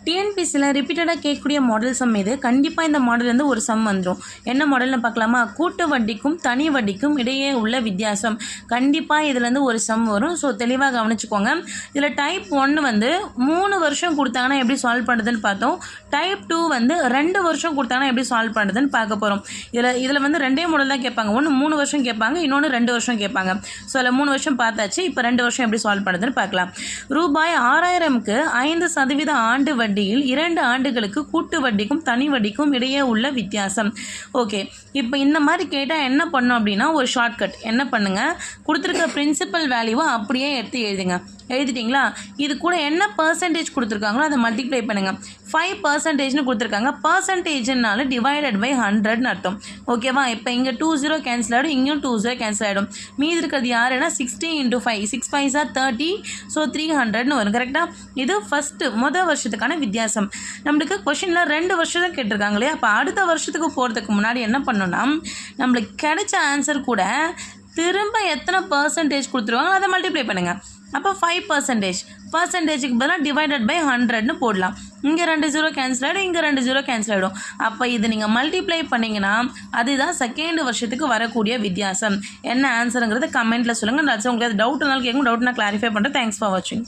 டிஎன்பிசியில் ரிப்பீட்டடாக கேட்கக்கூடிய மாடல் சம் இது. கண்டிப்பாக இந்த மாடல்லேருந்து ஒரு சம் வந்துடும். என்ன மாடல்னு பார்க்கலாமா? கூட்டு வட்டிக்கும் தனி வட்டிக்கும் இடையே உள்ள வித்தியாசம். கண்டிப்பாக இதுலேருந்து ஒரு சம் வரும். ஸோ தெளிவாக கவனிச்சுக்கோங்க. இதில் டைப் 1 வந்து 3 வருஷம் கொடுத்தாங்கன்னா எப்படி சால்வ் பண்ணுறதுன்னு பார்த்தோம். டைப் 2 வந்து 2 வருஷம் கொடுத்தாங்கன்னா எப்படி சால்வ் பண்ணுறதுன்னு பார்க்க போகிறோம். இதில் வந்து 2 மாடல் தான் கேட்பாங்க. ஒன்று 3 வருஷம் கேட்பாங்க, இன்னொன்று 2 வருஷம் கேட்பாங்க. ஸோ அதில் 3 வருஷம் பார்த்தாச்சு. இப்போ 2 வருஷம் எப்படி சால்வ் பண்ணுறதுன்னு பார்க்கலாம். ரூபாய் 6000க்கு 5% ஆண்டு வட்டியில் 2 ஆண்டுகளுக்கு கூட்டு வட்டிக்கும் தனி வட்டிக்கும் இடையே உள்ள வித்தியாசம். ஓகே, இப்போ இந்த மாதிரி கேட்டால் என்ன பண்ணோம் அப்படின்னா ஒரு ஷார்ட்கட் என்ன பண்ணுங்கள், கொடுத்துருக்க பிரின்சிபல் வேல்யூவை அப்படியே எடுத்து எழுதுங்க. எழுதிட்டிங்களா? இது கூட என்ன பர்சன்டேஜ் கொடுத்துருக்காங்களோ அதை மல்டிப்ளை பண்ணுங்கள். 5% கொடுத்துருக்காங்க. பர்சன்டேஜ்னால டிவைடட் பை 100ன்னு அர்த்தம். ஓகேவா? இப்போ இங்கே 20 கேன்சல் ஆகிடும், இங்கேயும் 20 கேன்சல் ஆகிடும். மீதி இருக்கிறது யாருன்னா 60 × 5, 6 5s are 30, ஸோ 300ன்னு வரும். கரெக்டாக? இது முதல் வருஷத்துக்கான வித்தியாசம். நம்மளுக்கு கொஷினில் 2 வருஷம் தான் கேட்டிருக்காங்க இல்லையா? அப்போ அடுத்த வருஷத்துக்கு போகிறதுக்கு முன்னாடி என்ன பண்ணோன்னா நம்மளுக்கு கிடைச்ச ஆன்சர் கூட திரும்ப எத்தனை பர்சன்டேஜ் கொடுத்துருவாங்க அதை மல்டிப்ளை பண்ணுங்கள். அப்போ 5%. பர்சன்டேஜுக்கு பதிலாக டிவைடட் பை 100ன்னு போடலாம். இங்கே 2 0 கேன்சல் ஆகிடும், இங்கே 2 0 கேன்சல் ஆகிடும். அப்போ இது நீங்கள் மல்டிப்ளை பண்ணிங்கன்னா அதுதான் செகண்ட் வருஷத்துக்கு வரக்கூடிய வித்தியாசம். என்ன ஆன்சருங்கிறது கமெண்ட்டில் சொல்லுங்கள். உங்களுக்கு டவுட்னாலும் கேட்கும், டவுட் நான் கிளாரிஃபை பண்ணுறேன். தேங்க்ஸ் ஃபார் வாட்சிங்.